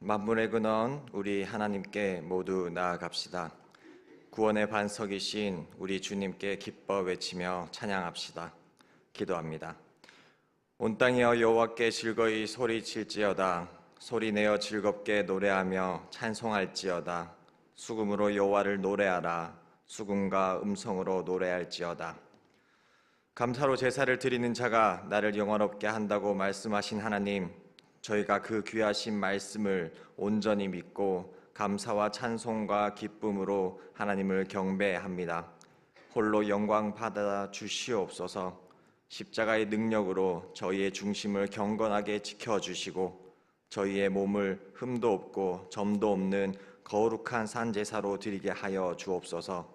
만물의 근원 우리 하나님께 모두 나아갑시다. 구원의 반석이신 우리 주님께 기뻐 외치며 찬양합시다. 기도합니다. 온 땅이여 여호와께 즐거이 소리칠지어다. 소리내어 즐겁게 노래하며 찬송할지어다. 수금으로 여호와를 노래하라. 수금과 음성으로 노래할지어다. 감사로 제사를 드리는 자가 나를 영원롭게 한다고 말씀하신 하나님, 저희가 그 귀하신 말씀을 온전히 믿고 감사와 찬송과 기쁨으로 하나님을 경배합니다. 홀로 영광 받아 주시옵소서. 십자가의 능력으로 저희의 중심을 경건하게 지켜주시고 저희의 몸을 흠도 없고 점도 없는 거룩한 산제사로 드리게 하여 주옵소서.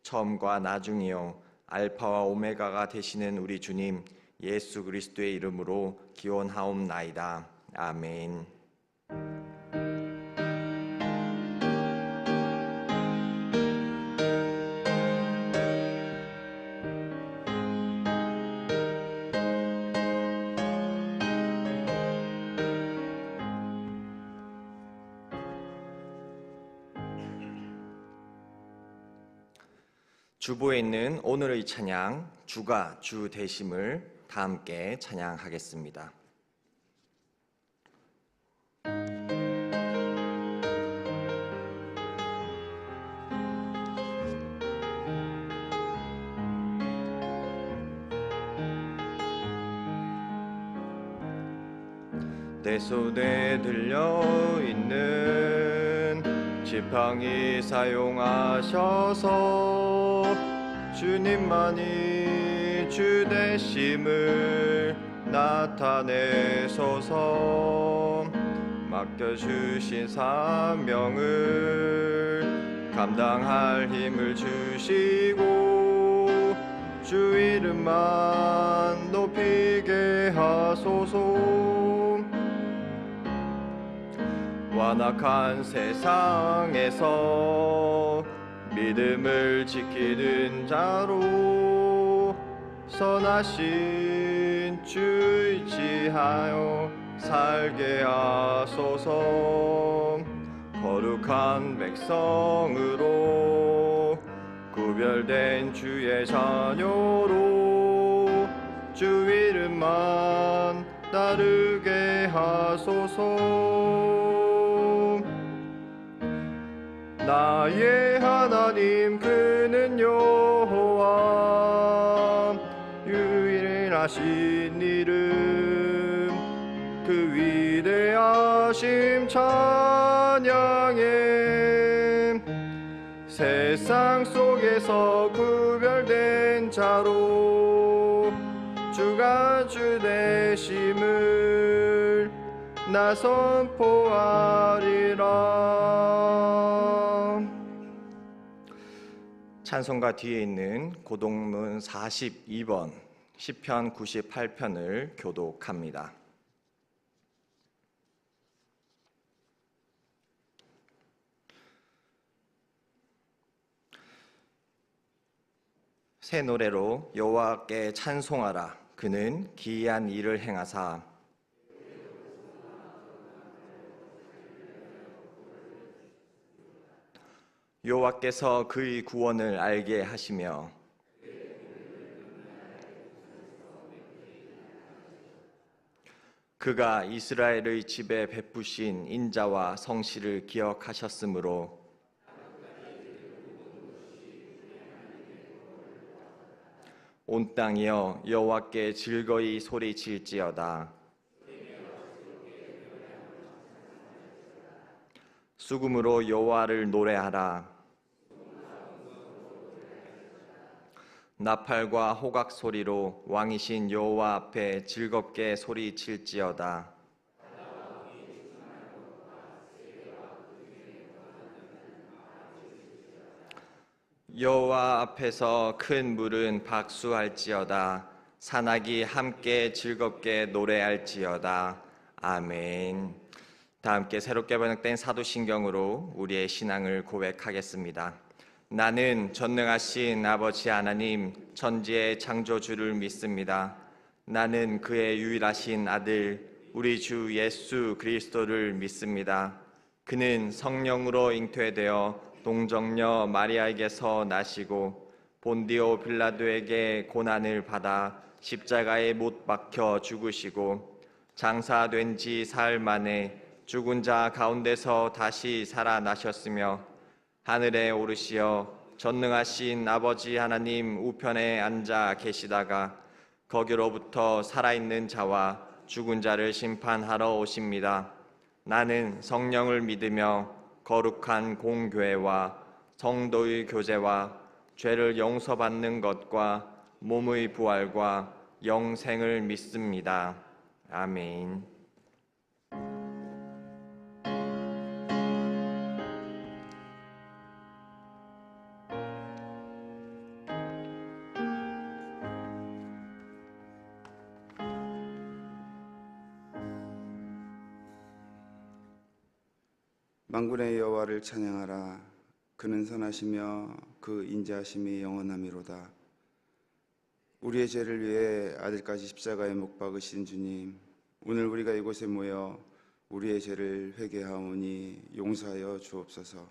처음과 나중이요 알파와 오메가가 되시는 우리 주님 예수 그리스도의 이름으로 기원하옵나이다. 아멘. 주보에 있는 오늘의 찬양 주가 주 되심을 다 함께 찬양하겠습니다. 내 손에 들려있는 지팡이 사용하셔서 주님만이 주 되심을 나타내소서. 맡겨주신 사명을 감당할 힘을 주시고 주 이름만 높이게 하소서. 완악한 세상에서 믿음을 지키는 자로 선하신 주 의지하여 살게 하소서. 거룩한 백성으로 구별된 주의 자녀로 주 이름만 따르게 하소서. 나의 하나님 그는 여호와 유일하신 이름 그 위대하심 찬양해. 세상 속에서 구별된 자로 주가 주 되심을 나 선포하리라. 찬송가 뒤에 있는 고동문 42번 시편 98편을 교독합니다. 새 노래로 여호와께 찬송하라. 그는 기이한 일을 행하사 여호와께서 그의 구원을 알게 하시며 그가 이스라엘의 집에 베푸신 인자와 성실을 기억하셨으므로 온 땅이여 여호와께 즐거이 소리칠지어다. 수금으로 여호와를 노래하라. 나팔과 호각 소리로 왕이신 여호와 앞에 즐겁게 소리칠지어다. 여호와 앞에서 큰 물은 박수할지어다. 산악이 함께 즐겁게 노래할지어다. 아멘. 다 함께 새롭게 번역된 사도신경으로 우리의 신앙을 고백하겠습니다. 나는 전능하신 아버지 하나님 천지의 창조주를 믿습니다. 나는 그의 유일하신 아들 우리 주 예수 그리스도를 믿습니다. 그는 성령으로 잉태되어 동정녀 마리아에게서 나시고 본디오 빌라도에게 고난을 받아 십자가에 못 박혀 죽으시고 장사된 지 사흘 만에 죽은 자 가운데서 다시 살아나셨으며 하늘에 오르시어 전능하신 아버지 하나님 우편에 앉아 계시다가 거기로부터 살아있는 자와 죽은 자를 심판하러 오십니다. 나는 성령을 믿으며 거룩한 공교회와 성도의 교제와 죄를 용서받는 것과 몸의 부활과 영생을 믿습니다. 아멘. 만군의 여호와를 찬양하라. 그는 선하시며 그 인자하심이 영원하미로다. 우리의 죄를 위해 아들까지 십자가에 못 박으신 주님, 오늘 우리가 이곳에 모여 우리의 죄를 회개하오니 용서하여 주옵소서.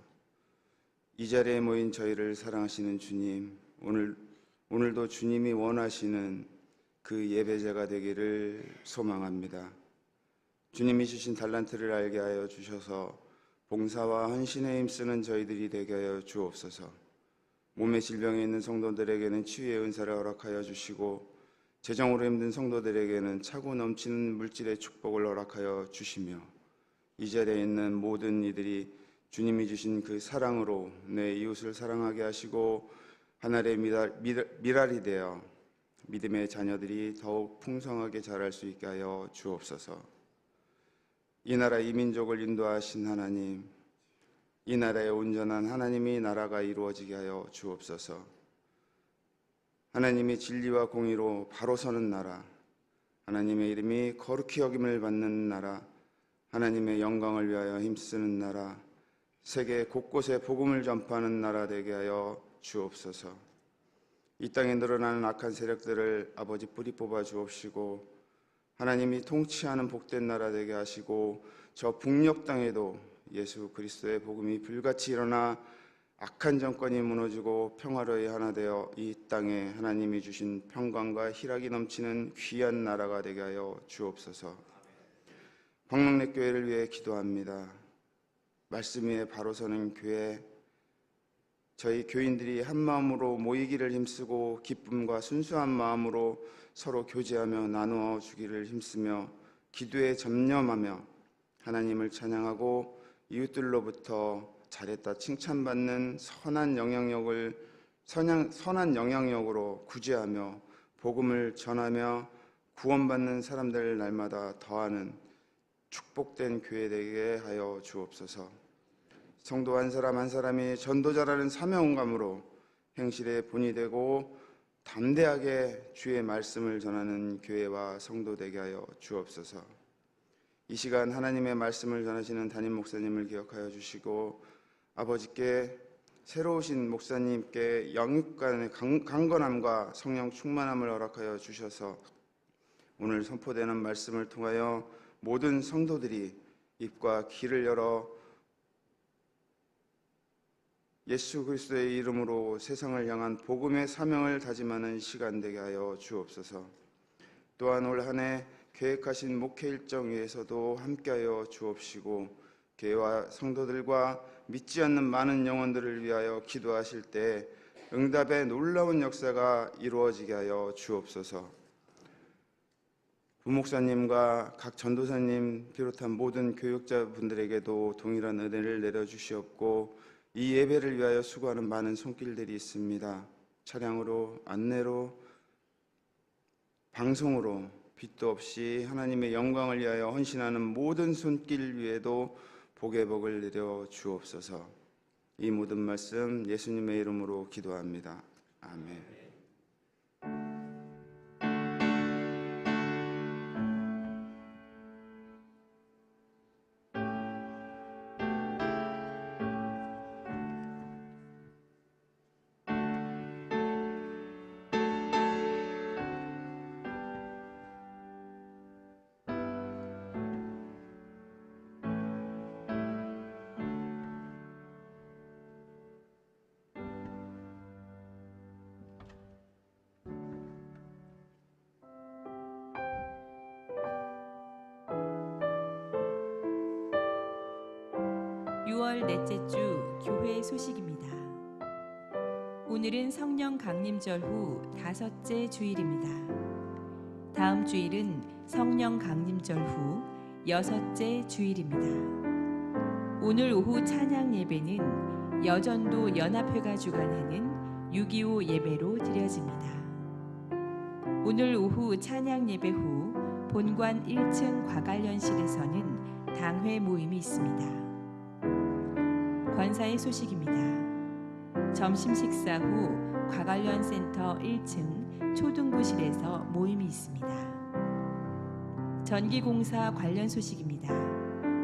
이 자리에 모인 저희를 사랑하시는 주님, 오늘도 주님이 원하시는 그 예배자가 되기를 소망합니다. 주님이 주신 달란트를 알게 하여 주셔서 봉사와 헌신에 힘쓰는 저희들이 되게 하여 주옵소서. 몸의 질병에 있는 성도들에게는 치유의 은사를 허락하여 주시고 재정으로 힘든 성도들에게는 차고 넘치는 물질의 축복을 허락하여 주시며 이 자리에 있는 모든 이들이 주님이 주신 그 사랑으로 내 이웃을 사랑하게 하시고 하늘의 미랄이 되어 믿음의 자녀들이 더욱 풍성하게 자랄 수 있게 하여 주옵소서. 이 나라 이 민족을 인도하신 하나님, 이 나라의 온전한 하나님이 나라가 이루어지게 하여 주옵소서. 하나님이 진리와 공의로 바로 서는 나라, 하나님의 이름이 거룩히 여김을 받는 나라, 하나님의 영광을 위하여 힘쓰는 나라, 세계 곳곳에 복음을 전파하는 나라 되게 하여 주옵소서. 이 땅에 늘어나는 악한 세력들을 아버지 뿌리 뽑아 주옵시고 하나님이 통치하는 복된 나라 되게 하시고 저 북녘 땅에도 예수 그리스도의 복음이 불같이 일어나 악한 정권이 무너지고 평화로이 하나 되어 이 땅에 하나님이 주신 평강과 희락이 넘치는 귀한 나라가 되게 하여 주옵소서. 광명내 교회를 위해 기도합니다. 말씀 위에 바로 서는 교회, 저희 교인들이 한 마음으로 모이기를 힘쓰고 기쁨과 순수한 마음으로 서로 교제하며 나누어 주기를 힘쓰며 기도에 전념하며 하나님을 찬양하고 이웃들로부터 잘했다 칭찬받는 선한 영향력으로 구제하며 복음을 전하며 구원받는 사람들 날마다 더하는 축복된 교회 되게 하여 주옵소서. 성도 한 사람 한 사람이 전도자라는 사명감으로 행실의 본이 되고 담대하게 주의 말씀을 전하는 교회와 성도 되게 하여 주옵소서. 이 시간 하나님의 말씀을 전하시는 담임 목사님을 기억하여 주시고 아버지께 새로 오신 목사님께 영육간의 강건함과 성령 충만함을 허락하여 주셔서 오늘 선포되는 말씀을 통하여 모든 성도들이 입과 귀를 열어 예수 그리스도의 이름으로 세상을 향한 복음의 사명을 다짐하는 시간 되게 하여 주옵소서. 또한 올 한 해 계획하신 목회 일정 위에서도 함께하여 주옵시고 교회와 성도들과 믿지 않는 많은 영혼들을 위하여 기도하실 때 응답의 놀라운 역사가 이루어지게 하여 주옵소서. 부목사님과 각 전도사님 비롯한 모든 교육자분들에게도 동일한 은혜를 내려주시옵고 이 예배를 위하여 수고하는 많은 손길들이 있습니다. 차량으로, 안내로, 방송으로 빚도 없이 하나님의 영광을 위하여 헌신하는 모든 손길 위에도 복의 복을 내려 주옵소서. 이 모든 말씀 예수님의 이름으로 기도합니다. 아멘. 6월 넷째 주 교회 소식입니다. 오늘은 성령 강림절 후 5째 주일입니다. 다음 주일은 성령 강림절 후 6째 주일입니다. 오늘 오후 찬양 예배는 여전도 연합회가 주관하는 6.25 예배로 드려집니다. 오늘 오후 찬양 예배 후 본관 1층 과관련실에서는 당회 모임이 있습니다. 권사의 소식입니다. 점심 식사 후 과관련센터 1층 초등부실에서 모임이 있습니다. 전기공사 관련 소식입니다.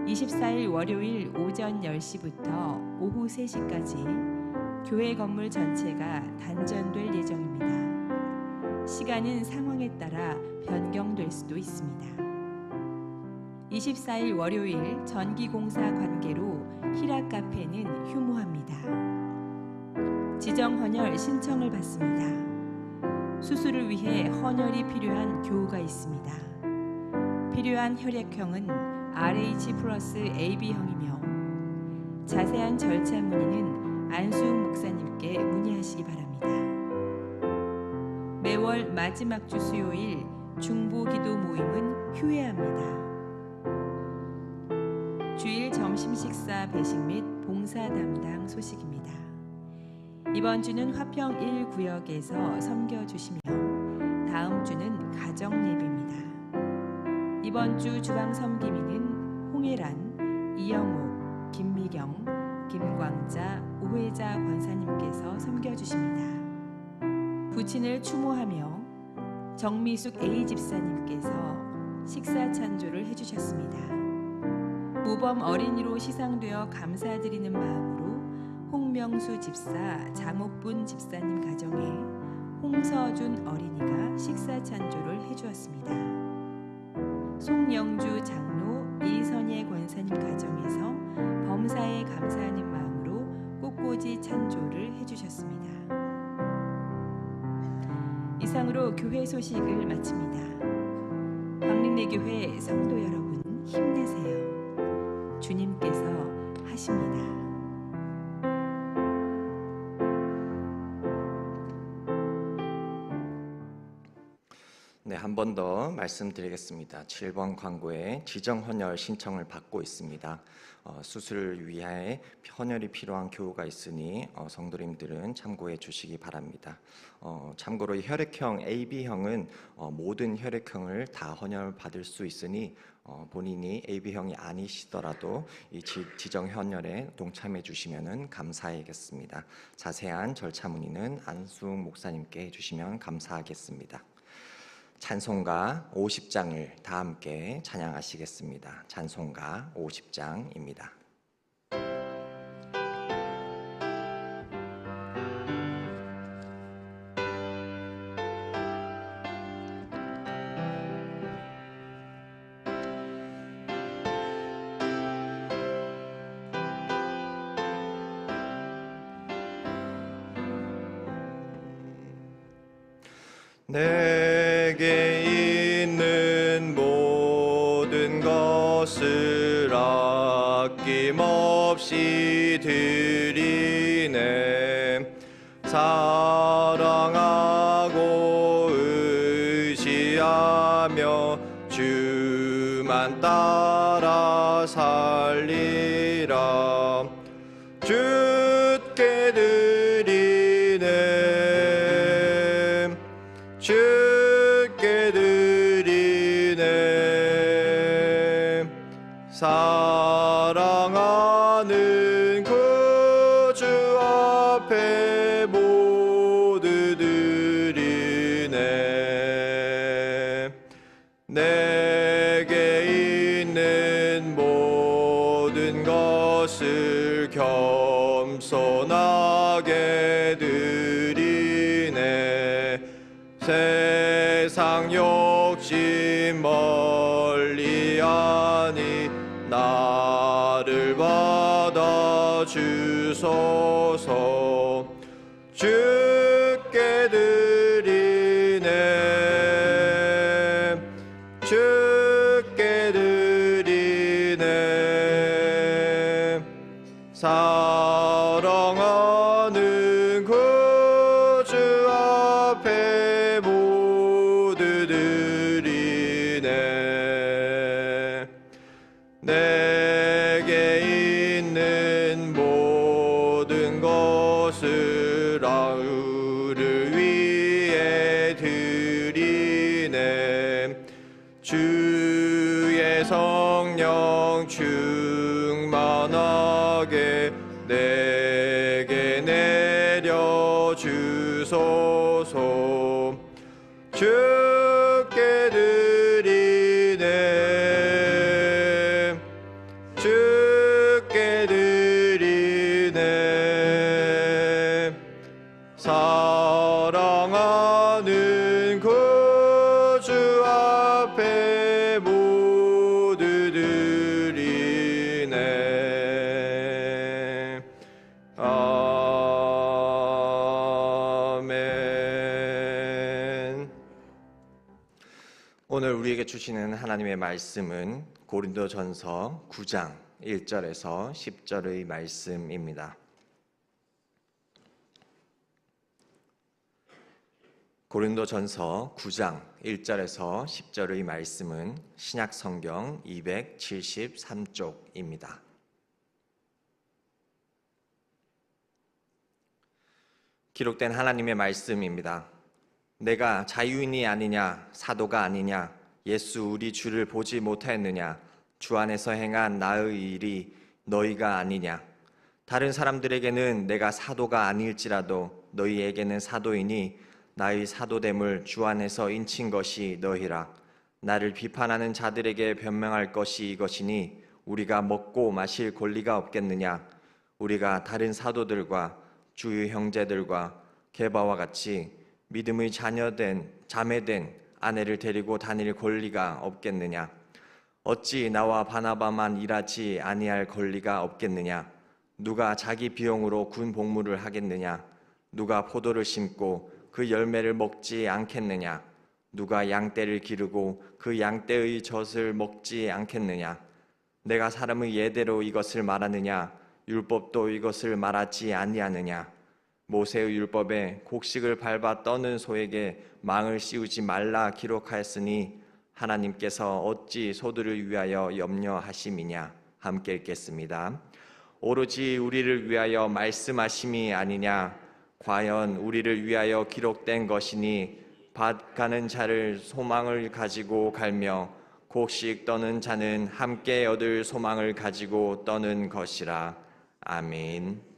24일 월요일 오전 10시부터 오후 3시까지 교회 건물 전체가 단전될 예정입니다. 시간은 상황에 따라 변경될 수도 있습니다. 24일 월요일 전기공사 관계로 희락 카페는 휴무합니다. 지정 헌혈 신청을 받습니다. 수술을 위해 헌혈이 필요한 교우가 있습니다. 필요한 혈액형은 RH 플러스 AB형이며 자세한 절차 문의는 안수웅 목사님께 문의하시기 바랍니다. 매월 마지막 주 수요일 중보기도 모임은 휴회합니다. 주일 점심 식사 배식 및 봉사 담당 소식입니다. 이번 주는 화평 1구역에서 섬겨주시며 다음 주는 가정 예배입니다. 이번 주 주방 섬김이는 홍혜란, 이영옥, 김미경, 김광자, 오회자 권사님께서 섬겨주십니다. 부친을 추모하며 정미숙 A 집사님께서 식사 찬조를 해주셨습니다. 모범 어린이로 시상되어 감사드리는 마음으로 홍명수 집사, 장옥분 집사님 가정에 홍서준 어린이가 식사 찬조를 해주었습니다. 송영주 장로, 이선예 권사님 가정에서 범사에 감사하는 마음으로 꽃꽂이 찬조를 해주셨습니다. 이상으로 교회 소식을 마칩니다. 광림내교회 성도 여러분 힘내세요. 주님께서 하십니다. 네, 한 번 더 말씀드리겠습니다. 7번 광고에 지정 헌혈 신청을 받고 있습니다. 수술을 위해 헌혈이 필요한 교우가 있으니 성도님들은 참고해 주시기 바랍니다. 참고로 이 혈액형 AB형은 모든 혈액형을 다 헌혈 받을 수 있으니 본인이 AB형이 아니시더라도 이 지정 헌혈에 동참해 주시면 감사하겠습니다. 자세한 절차 문의는 안수웅 목사님께 해주시면 감사하겠습니다. 찬송가 50장을 다 함께 찬양하시겠습니다. 찬송가 50장입니다. 내게 있는 모든 것을 아낌없이 드리네. 사랑하고 의지하며 주만 따라 살리라. 주께 드리네. 주께 드리네. 사랑하는 구주 앞에 모두 드리네. 내게 있는 모든 것을 겸손하게 드리네. 세상 욕심 멀리하니 나를 받아 주소서. 주께 드리네. 주께 드리네. 사랑하는 구주 앞에 모두 드리네. 내게 있는 모든 것을 아우를 위해 드리네. 주의 성령 충만하게 내게 내려 주소서. 주께 드리네. 주께 드리네. 사랑하는 구주 앞에 모두 드리네. 아멘. 오늘 우리에게 주시는 하나님의 말씀은 고린도전서 9장 1절에서 10절의 말씀입니다. 고린도전서 9장 1절에서 10절의 말씀은 신약성경 273쪽입니다. 기록된 하나님의 말씀입니다. 내가 자유인이 아니냐, 사도가 아니냐, 예수 우리 주를 보지 못하였느냐, 주 안에서 행한 나의 일이 너희가 아니냐. 다른 사람들에게는 내가 사도가 아닐지라도 너희에게는 사도이니 나의 사도됨을 주 안에서 인친 것이 너희라. 나를 비판하는 자들에게 변명할 것이 이것이니 우리가 먹고 마실 권리가 없겠느냐. 우리가 다른 사도들과 주의 형제들과 게바와 같이 믿음의 자매된 아내를 데리고 다닐 권리가 없겠느냐. 어찌 나와 바나바만 일하지 아니할 권리가 없겠느냐. 누가 자기 비용으로 군 복무를 하겠느냐. 누가 포도를 심고 그 열매를 먹지 않겠느냐. 누가 양떼를 기르고 그 양떼의 젖을 먹지 않겠느냐. 내가 사람의 예대로 이것을 말하느냐. 율법도 이것을 말하지 아니하느냐. 모세의 율법에 곡식을 밟아 떠는 소에게 망을 씌우지 말라 기록하였으니 하나님께서 어찌 소들을 위하여 염려하심이냐. 함께 읽겠습니다. 오로지 우리를 위하여 말씀하심이 아니냐. 과연 우리를 위하여 기록된 것이니 밭 가는 자를 소망을 가지고 갈며 곡식 떠는 자는 함께 얻을 소망을 가지고 떠는 것이라. 아멘.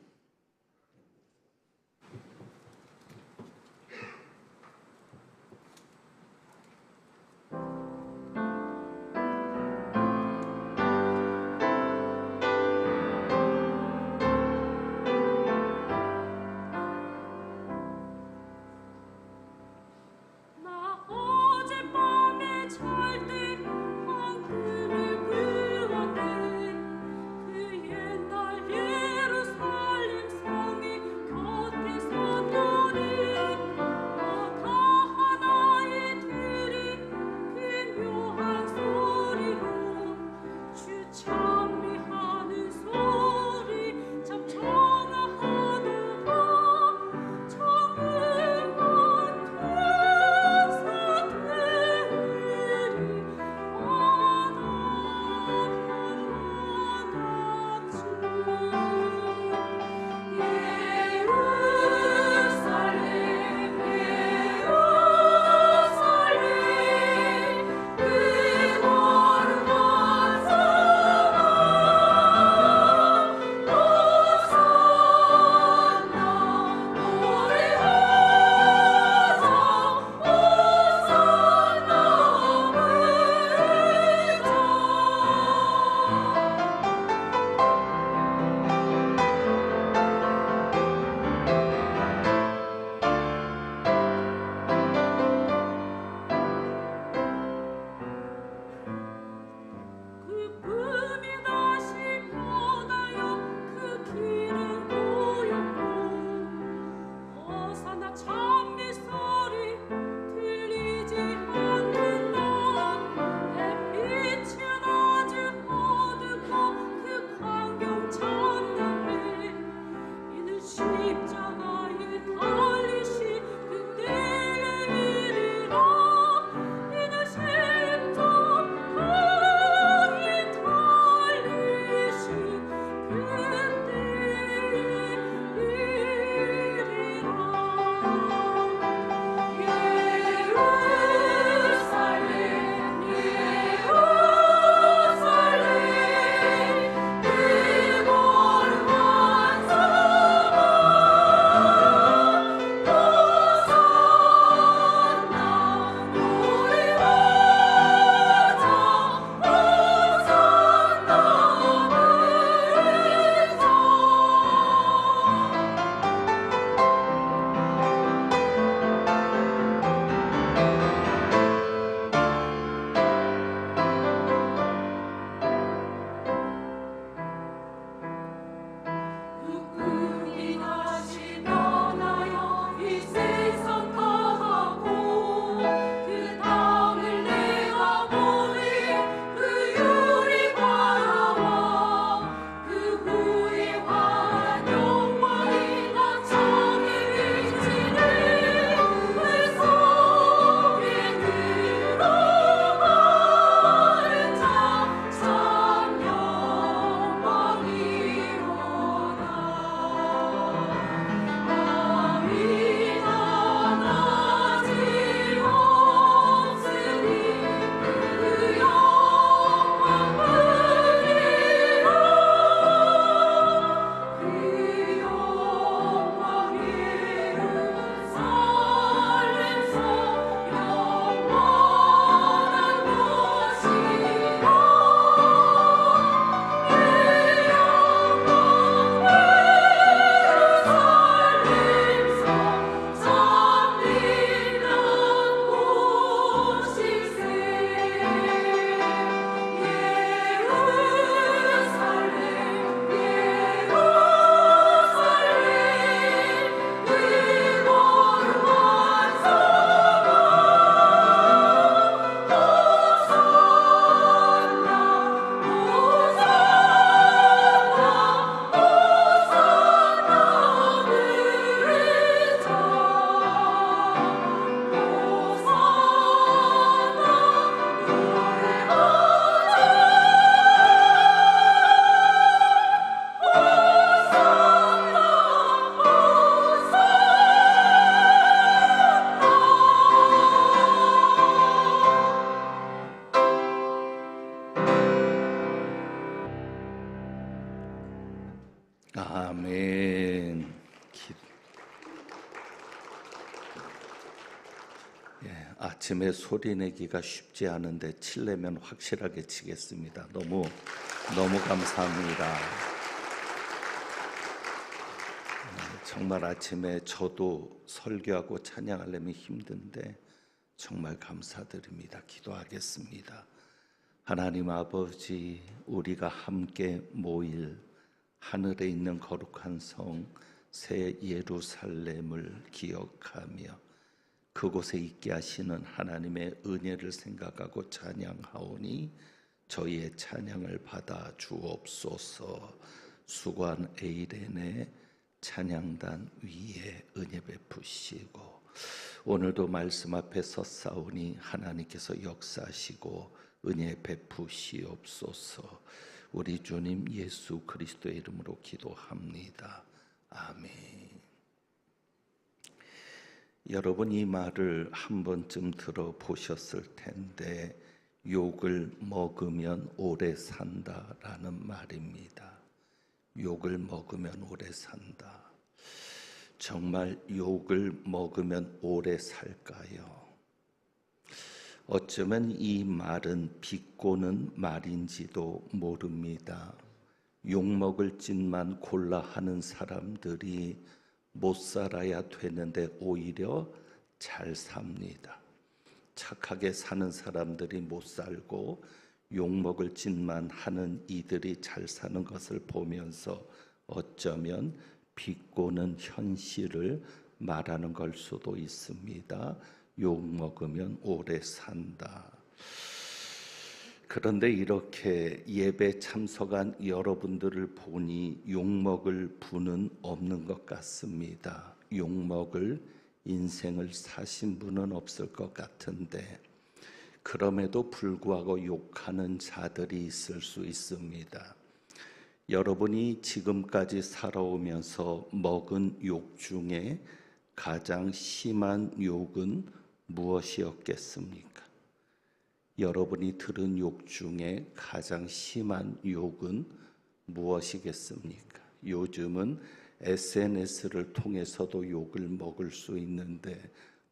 그 옛날 예루살렘 아침에 소리 내기가 쉽지 않은데 칠려면 확실하게 치겠습니다. 너무 감사합니다. 정말 아침에 저도 설교하고 찬양하려면 힘든데 정말 감사드립니다. 기도하겠습니다. 하나님 아버지, 우리가 함께 모일 하늘에 있는 거룩한 성 새 예루살렘을 기억하며 그곳에 있게 하시는 하나님의 은혜를 생각하고 찬양하오니 저희의 찬양을 받아 주옵소서. 수고한 에이렌의 찬양단 위에 은혜 베푸시고 오늘도 말씀 앞에 섰사오니 하나님께서 역사하시고 은혜 베푸시옵소서. 우리 주님 예수 그리스도의 이름으로 기도합니다. 아멘. 여러분 이 말을 한 번쯤 들어보셨을 텐데 욕을 먹으면 오래 산다라는 말입니다. 욕을 먹으면 오래 산다. 정말 욕을 먹으면 오래 살까요? 어쩌면 이 말은 비꼬는 말인지도 모릅니다. 욕먹을 짓만 골라 하는 사람들이 못 살아야 되는데 오히려 잘 삽니다. 착하게 사는 사람들이 못 살고 욕먹을 짓만 하는 이들이 잘 사는 것을 보면서 어쩌면 비꼬는 현실을 말하는 걸 수도 있습니다. 욕먹으면 오래 산다. 그런데 이렇게 예배 참석한 여러분들을 보니 욕먹을 분은 없는 것 같습니다. 욕먹을 인생을 사신 분은 없을 것 같은데 그럼에도 불구하고 욕하는 자들이 있을 수 있습니다. 여러분이 지금까지 살아오면서 먹은 욕 중에 가장 심한 욕은 무엇이었겠습니까? 여러분이 들은 욕 중에 가장 심한 욕은 무엇이겠습니까? 요즘은 SNS를 통해서도 욕을 먹을 수 있는데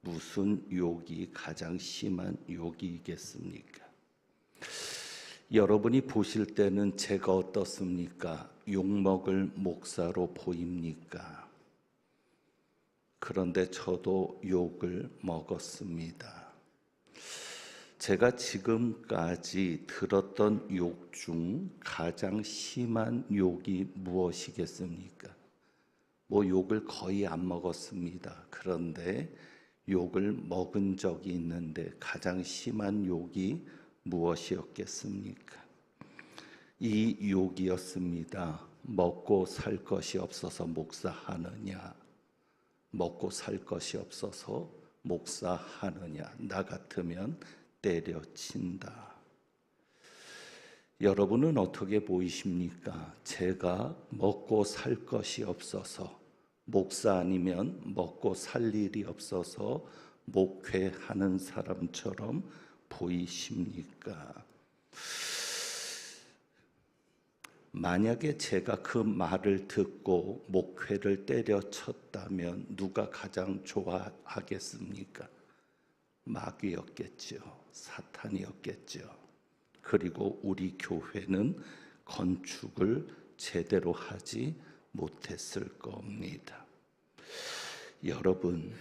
무슨 욕이 가장 심한 욕이겠습니까? 여러분이 보실 때는 제가 어떻습니까? 욕먹을 목사로 보입니까? 그런데 저도 욕을 먹었습니다. 제가 지금까지 들었던 욕 중 가장 심한 욕이 무엇이겠습니까? 뭐 욕을 거의 안 먹었습니다. 그런데 욕을 먹은 적이 있는데 가장 심한 욕이 무엇이었겠습니까? 이 욕이었습니다. 먹고 살 것이 없어서 목사하느냐? 먹고 살 것이 없어서 목사하느냐? 나 같으면 때려친다. 여러분은 어떻게 보이십니까? 제가 먹고 살 것이 없어서 목사 아니면 먹고 살 일이 없어서 목회하는 사람처럼 보이십니까? 만약에 제가 그 말을 듣고 목회를 때려쳤다면 누가 가장 좋아하겠습니까? 마귀였겠죠. 사탄이었겠죠. 그리고 우리 교회는 건축을 제대로 하지 못했을 겁니다. 여러분,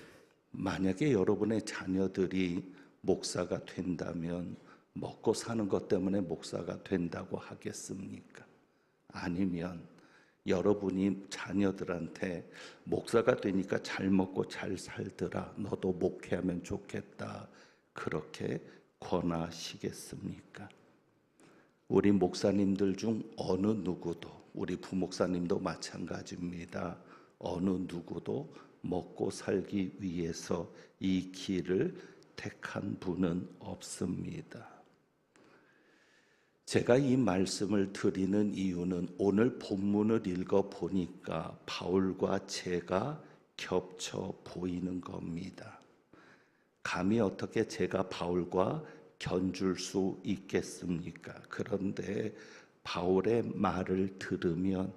만약에 여러분의 자녀들이 목사가 된다면 먹고 사는 것 때문에 목사가 된다고 하겠습니까? 아니면 여러분이 자녀들한테 목사가 되니까 잘 먹고 잘 살더라, 너도 목회하면 좋겠다, 그렇게 권하시겠습니까? 우리 목사님들 중 어느 누구도, 우리 부목사님도 마찬가지입니다. 어느 누구도 먹고 살기 위해서 이 길을 택한 분은 없습니다. 제가 이 말씀을 드리는 이유는 오늘 본문을 읽어 보니까 바울과 제가 겹쳐 보이는 겁니다. 감히 어떻게 제가 바울과 견줄 수 있겠습니까? 그런데 바울의 말을 들으면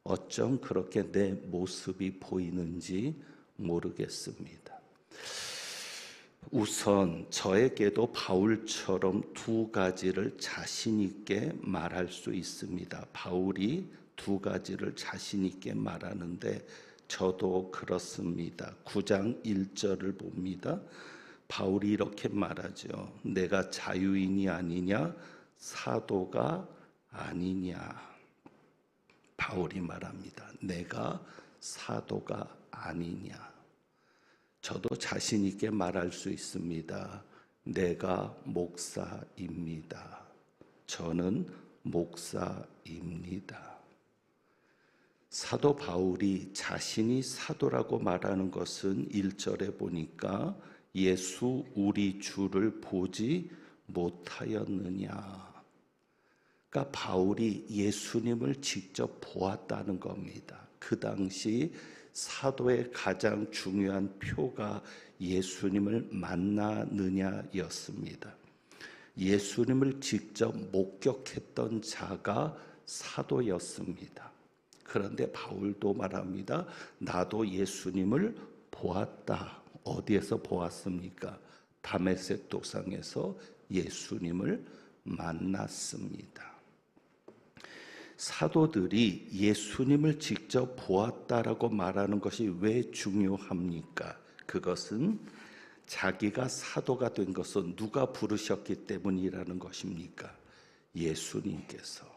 어쩜 그렇게 내 모습이 보이는지 모르겠습니다. 우선 저에게도 바울처럼 두 가지를 자신 있게 말할 수 있습니다. 바울이 두 가지를 자신 있게 말하는데 저도 그렇습니다. 9장 1절을 봅니다. 바울이 이렇게 말하죠. 내가 자유인이 아니냐 사도가 아니냐. 바울이 말합니다. 내가 사도가 아니냐. 저도 자신 있게 말할 수 있습니다. 내가 목사입니다. 저는 목사입니다. 사도 바울이 자신이 사도라고 말하는 것은 1절에 보니까 예수 우리 주를 보지 못하였느냐. 그러니까 바울이 예수님을 직접 보았다는 겁니다. 그 당시 사도의 가장 중요한 표가 예수님을 만나느냐였습니다. 예수님을 직접 목격했던 자가 사도였습니다. 그런데 바울도 말합니다. 나도 예수님을 보았다. 어디에서 보았습니까? 다메섹 도상에서 예수님을 만났습니다. 사도들이 예수님을 직접 보았다라고 말하는 것이 왜 중요합니까? 그것은 자기가 사도가 된 것은 누가 부르셨기 때문이라는 것입니까? 예수님께서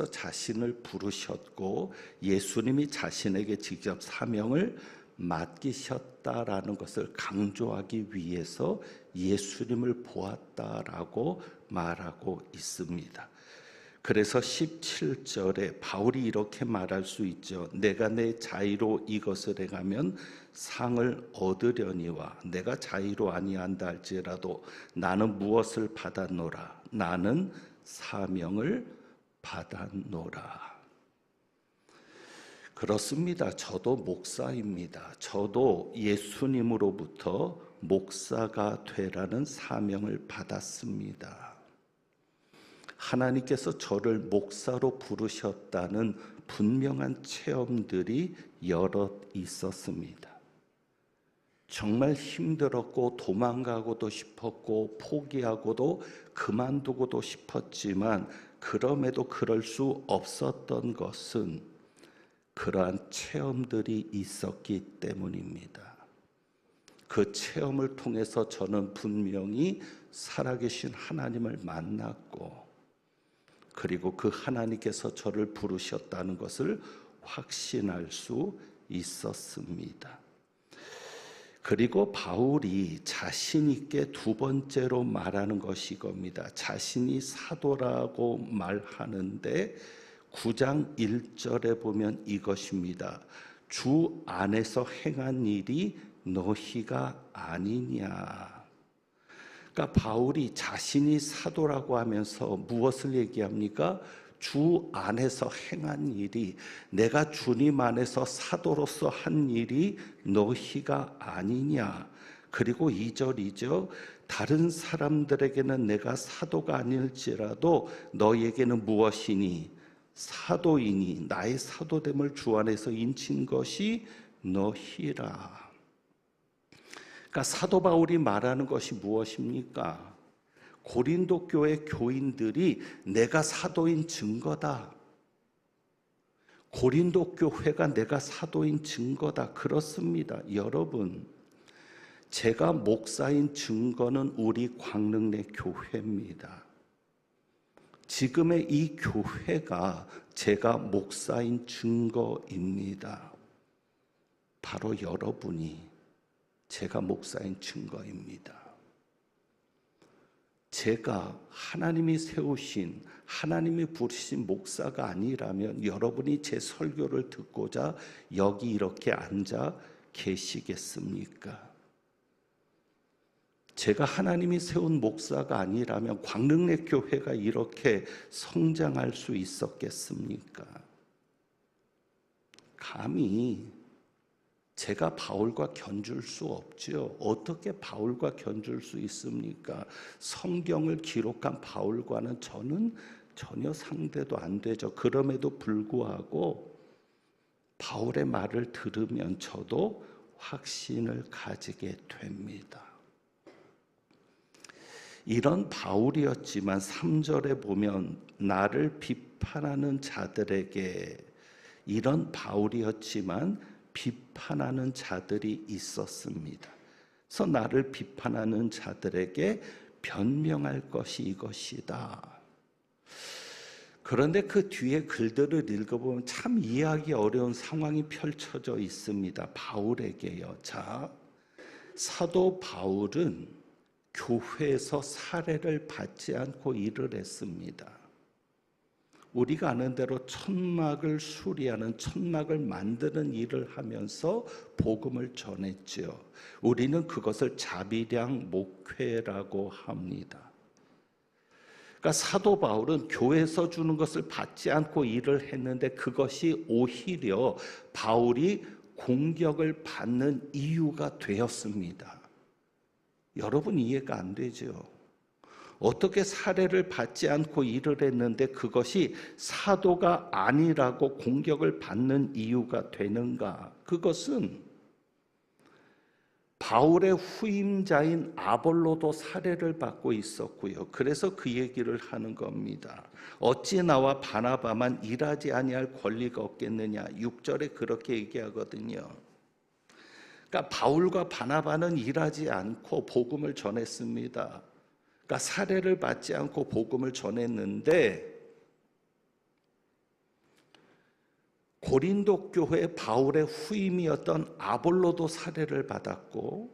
자신을 부르셨고 예수님이 자신에게 직접 사명을 맡기셨다라는 것을 강조하기 위해서 예수님을 보았다라고 말하고 있습니다. 그래서 17절에 바울이 이렇게 말할 수 있죠. 내가 내 자의로 이것을 행하면 상을 얻으려니와 내가 자의로 아니한다 할지라도 나는 무엇을 받았노라. 나는 사명을 받았노라. 그렇습니다. 저도 목사입니다. 저도 예수님으로부터 목사가 되라는 사명을 받았습니다. 하나님께서 저를 목사로 부르셨다는 분명한 체험들이 여럿 있었습니다. 정말 힘들었고 도망가고도 싶었고 포기하고도 그만두고도 싶었지만 그럼에도 그럴 수 없었던 것은 그러한 체험들이 있었기 때문입니다. 그 체험을 통해서 저는 분명히 살아계신 하나님을 만났고 그리고 그 하나님께서 저를 부르셨다는 것을 확신할 수 있었습니다. 그리고 바울이 자신 있게 두 번째로 말하는 것이 이겁니다. 자신이 사도라고 말하는데 9장 1절에 보면 이것입니다. 주 안에서 행한 일이 너희가 아니냐. 그러니까 바울이 자신이 사도라고 하면서 무엇을 얘기합니까? 주 안에서 행한 일이, 내가 주님 안에서 사도로서 한 일이 너희가 아니냐. 그리고 2절이죠. 다른 사람들에게는 내가 사도가 아닐지라도 너희에게는 무엇이니? 사도이니 나의 사도됨을 주 안에서 인친 것이 너희라. 그러니까 사도 바울이 말하는 것이 무엇입니까? 고린도 교회 교인들이 내가 사도인 증거다. 고린도 교회가 내가 사도인 증거다. 그렇습니다. 여러분, 제가 목사인 증거는 우리 광릉내 교회입니다. 지금의 이 교회가 제가 목사인 증거입니다. 바로 여러분이 제가 목사인 증거입니다. 제가 하나님이 세우신, 하나님이 부르신 목사가 아니라면 여러분이 제 설교를 듣고자 여기 이렇게 앉아 계시겠습니까? 제가 하나님이 세운 목사가 아니라면 광릉내 교회가 이렇게 성장할 수 있었겠습니까? 감히 제가 바울과 견줄 수 없죠. 어떻게 바울과 견줄 수 있습니까? 성경을 기록한 바울과는 저는 전혀 상대도 안 되죠. 그럼에도 불구하고 바울의 말을 들으면 저도 확신을 가지게 됩니다. 이런 바울이었지만 3절에 보면 나를 비판하는 자들에게, 이런 바울이었지만 비판하는 자들이 있었습니다. 그래서 나를 비판하는 자들에게 변명할 것이 이것이다. 그런데 그 뒤에 글들을 읽어보면 참 이해하기 어려운 상황이 펼쳐져 있습니다. 바울에게요. 자, 사도 바울은 교회에서 사례를 받지 않고 일을 했습니다. 우리가 아는 대로 천막을 수리하는, 천막을 만드는 일을 하면서 복음을 전했죠. 우리는 그것을 자비량 목회라고 합니다. 그러니까 사도 바울은 교회에서 주는 것을 받지 않고 일을 했는데 그것이 오히려 바울이 공격을 받는 이유가 되었습니다. 여러분 이해가 안 되죠? 어떻게 사례를 받지 않고 일을 했는데 그것이 사도가 아니라고 공격을 받는 이유가 되는가? 그것은 바울의 후임자인 아볼로도 사례를 받고 있었고요. 그래서 그 얘기를 하는 겁니다. 어찌 나와 바나바만 일하지 아니할 권리가 없겠느냐? 6절에 그렇게 얘기하거든요. 그러니까 바울과 바나바는 일하지 않고 복음을 전했습니다. 그러니까 사례를 받지 않고 복음을 전했는데 고린도 교회 바울의 후임이었던 아볼로도 사례를 받았고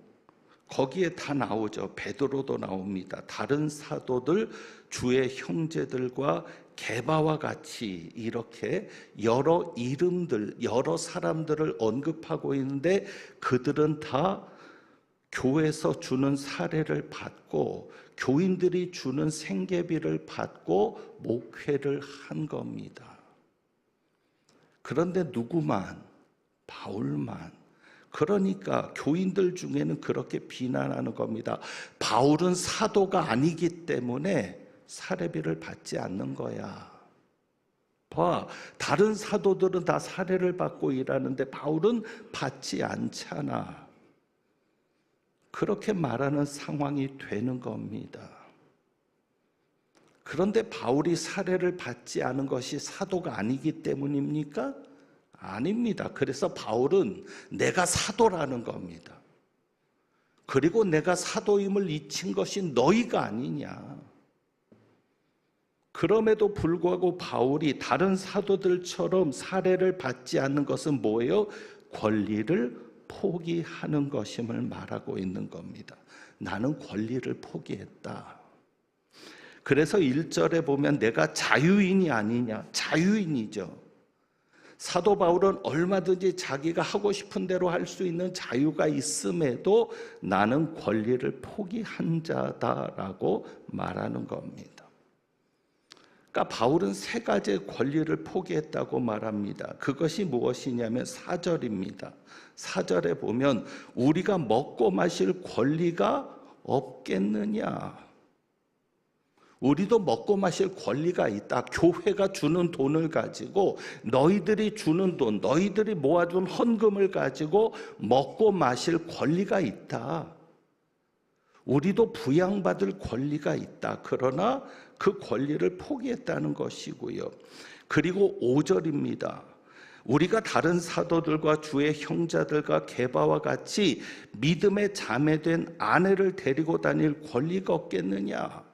거기에 다 나오죠. 베드로도 나옵니다. 다른 사도들, 주의 형제들과 게바와 같이 이렇게 여러 이름들, 여러 사람들을 언급하고 있는데 그들은 다 교회에서 주는 사례를 받고 교인들이 주는 생계비를 받고 목회를 한 겁니다. 그런데 누구만? 바울만. 그러니까 교인들 중에는 그렇게 비난하는 겁니다. 바울은 사도가 아니기 때문에 사례비를 받지 않는 거야. 봐, 다른 사도들은 다 사례를 받고 일하는데 바울은 받지 않잖아. 그렇게 말하는 상황이 되는 겁니다. 그런데 바울이 사례를 받지 않은 것이 사도가 아니기 때문입니까? 아닙니다. 그래서 바울은 내가 사도라는 겁니다. 그리고 내가 사도임을 잊힌 것이 너희가 아니냐. 그럼에도 불구하고 바울이 다른 사도들처럼 사례를 받지 않는 것은 뭐예요? 권리를 포기하는 것임을 말하고 있는 겁니다. 나는 권리를 포기했다. 그래서 1절에 보면 내가 자유인이 아니냐. 자유인이죠. 사도 바울은 얼마든지 자기가 하고 싶은 대로 할 수 있는 자유가 있음에도 나는 권리를 포기한 자다라고 말하는 겁니다. 그러니까 바울은 세 가지의 권리를 포기했다고 말합니다. 그것이 무엇이냐면 4절입니다. 4절에 보면 우리가 먹고 마실 권리가 없겠느냐. 우리도 먹고 마실 권리가 있다. 교회가 주는 돈을 가지고 너희들이 주는 돈, 너희들이 모아둔 헌금을 가지고 먹고 마실 권리가 있다. 우리도 부양받을 권리가 있다. 그러나 그 권리를 포기했다는 것이고요. 그리고 5절입니다. 우리가 다른 사도들과 주의 형제들과 게바와 같이 믿음의 자매된 아내를 데리고 다닐 권리가 없겠느냐.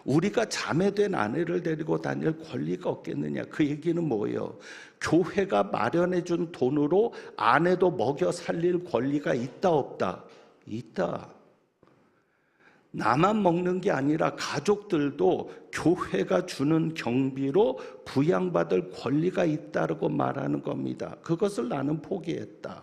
우리가 자매된 아내를 데리고 다닐 권리가 없겠느냐. 그 얘기는 뭐예요? 교회가 마련해 준 돈으로 아내도 먹여 살릴 권리가 있다 없다? 있다. 나만 먹는 게 아니라 가족들도 교회가 주는 경비로 부양받을 권리가 있다고 말하는 겁니다. 그것을 나는 포기했다.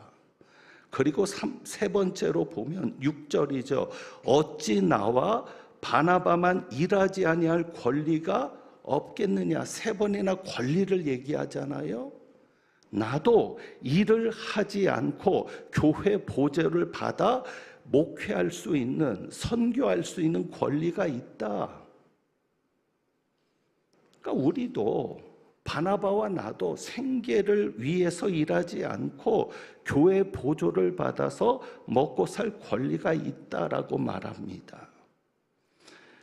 그리고 세 번째로 보면 6절이죠. 어찌 나와 바나바만 일하지 아니할 권리가 없겠느냐. 세 번이나 권리를 얘기하잖아요. 나도 일을 하지 않고 교회 보조를 받아 목회할 수 있는, 선교할 수 있는 권리가 있다. 그러니까 우리도 바나바와 나도 생계를 위해서 일하지 않고 교회 보조를 받아서 먹고 살 권리가 있다라고 말합니다.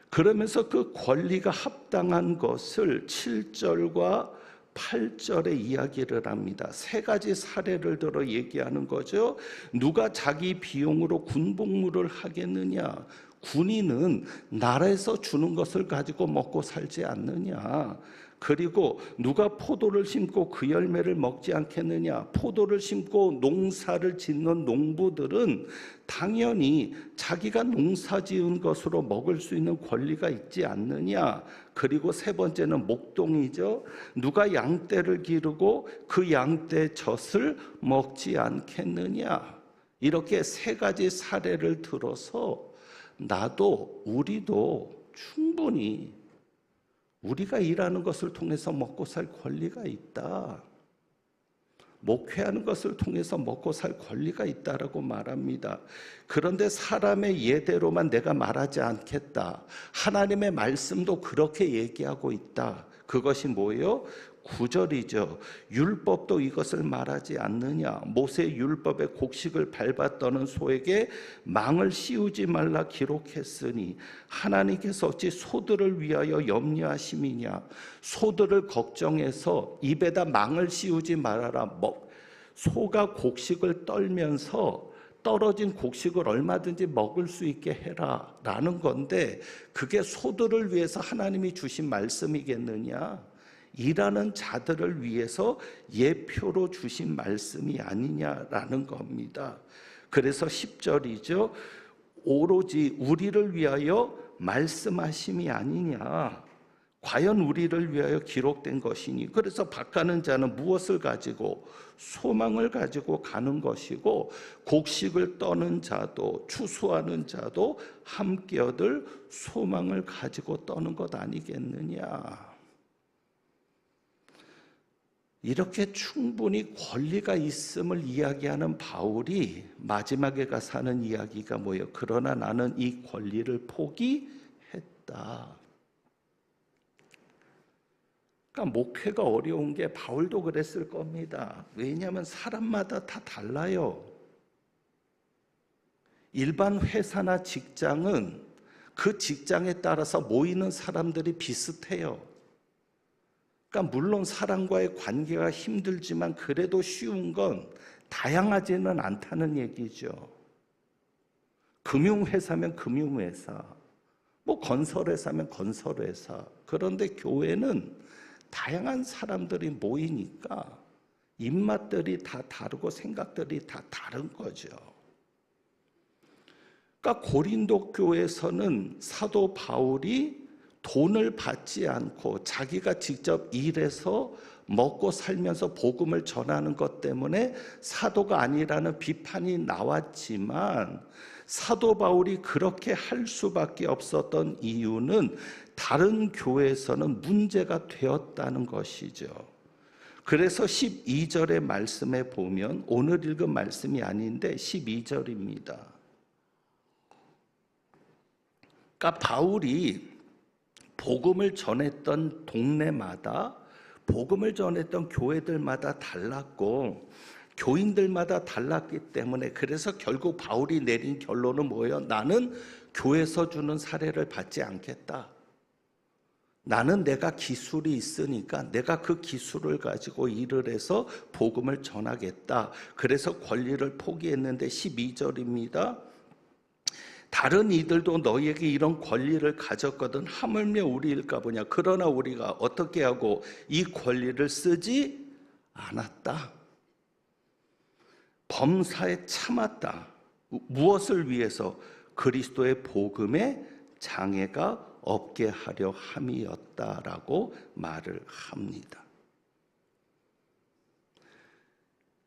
그러면서 그 권리가 합당한 것을 7절과 8절에 이야기를 합니다. 세 가지 사례를 들어 얘기하는 거죠. 누가 자기 비용으로 군복무를 하겠느냐? 군인은 나라에서 주는 것을 가지고 먹고 살지 않느냐? 그리고 누가 포도를 심고 그 열매를 먹지 않겠느냐? 포도를 심고 농사를 짓는 농부들은 당연히 자기가 농사 지은 것으로 먹을 수 있는 권리가 있지 않느냐? 그리고 세 번째는 목동이죠. 누가 양떼를 기르고 그 양떼 젖을 먹지 않겠느냐? 이렇게 세 가지 사례를 들어서 나도 우리도 충분히 우리가 일하는 것을 통해서 먹고 살 권리가 있다. 목회하는 것을 통해서 먹고 살 권리가 있다라고 말합니다. 그런데 사람의 예대로만 내가 말하지 않겠다. 하나님의 말씀도 그렇게 얘기하고 있다. 그것이 뭐예요? 9절이죠. 율법도 이것을 말하지 않느냐? 모세 율법의 곡식을 밟아 떠는 소에게 망을 씌우지 말라 기록했으니 하나님께서 어찌 소들을 위하여 염려하심이냐? 소들을 걱정해서 입에다 망을 씌우지 말아라. 소가 곡식을 떨면서 떨어진 곡식을 얼마든지 먹을 수 있게 해라 라는 건데, 그게 소들을 위해서 하나님이 주신 말씀이겠느냐? 일하는 자들을 위해서 예표로 주신 말씀이 아니냐라는 겁니다. 그래서 10절이죠. 오로지 우리를 위하여 말씀하심이 아니냐. 과연 우리를 위하여 기록된 것이니. 그래서 밭가는 자는 무엇을 가지고? 소망을 가지고 가는 것이고, 곡식을 떠는 자도 추수하는 자도 함께 얻을 소망을 가지고 떠는 것 아니겠느냐. 이렇게 충분히 권리가 있음을 이야기하는 바울이 마지막에 가서 하는 이야기가 뭐예요? 그러나 나는 이 권리를 포기했다. 그러니까 목회가 어려운 게 바울도 그랬을 겁니다. 왜냐하면 사람마다 다 달라요. 일반 회사나 직장은 그 직장에 따라서 모이는 사람들이 비슷해요. 그러니까 물론 사람과의 관계가 힘들지만 그래도 쉬운 건 다양하지는 않다는 얘기죠. 금융회사면 금융회사, 건설회사면 건설회사. 그런데 교회는 다양한 사람들이 모이니까 입맛들이 다 다르고 생각들이 다 다른 거죠. 그러니까 고린도 교회에서는 사도 바울이 돈을 받지 않고 자기가 직접 일해서 먹고 살면서 복음을 전하는 것 때문에 사도가 아니라는 비판이 나왔지만, 사도 바울이 그렇게 할 수밖에 없었던 이유는 다른 교회에서는 문제가 되었다는 것이죠. 그래서 12절의 말씀에 보면, 오늘 읽은 말씀이 아닌데 12절입니다. 그러니까 바울이 복음을 전했던 동네마다, 복음을 전했던 교회들마다 달랐고 교인들마다 달랐기 때문에, 그래서 결국 바울이 내린 결론은 뭐예요? 나는 교회에서 주는 사례를 받지 않겠다. 나는 내가 기술이 있으니까 내가 그 기술을 가지고 일을 해서 복음을 전하겠다. 그래서 권리를 포기했는데 12절입니다. 다른 이들도 너희에게 이런 권리를 가졌거든 하물며 우리일까 보냐. 그러나 우리가 어떻게 하고 이 권리를 쓰지 않았다. 범사에 참았다. 무엇을 위해서? 그리스도의 복음에 장애가 없게 하려 함이었다라고 말을 합니다.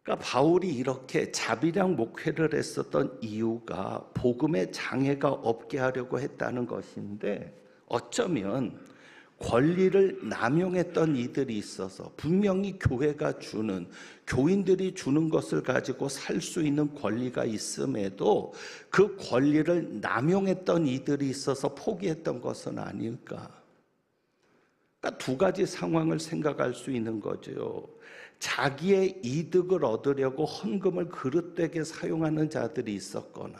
그러니까 바울이 이렇게 자비량 목회를 했었던 이유가 복음에 장애가 없게 하려고 했다는 것인데, 어쩌면 권리를 남용했던 이들이 있어서 분명히 교회가 주는, 교인들이 주는 것을 가지고 살 수 있는 권리가 있음에도 그 권리를 남용했던 이들이 있어서 포기했던 것은 아닐까. 그러니까 두 가지 상황을 생각할 수 있는 거죠. 자기의 이득을 얻으려고 헌금을 그릇되게 사용하는 자들이 있었거나,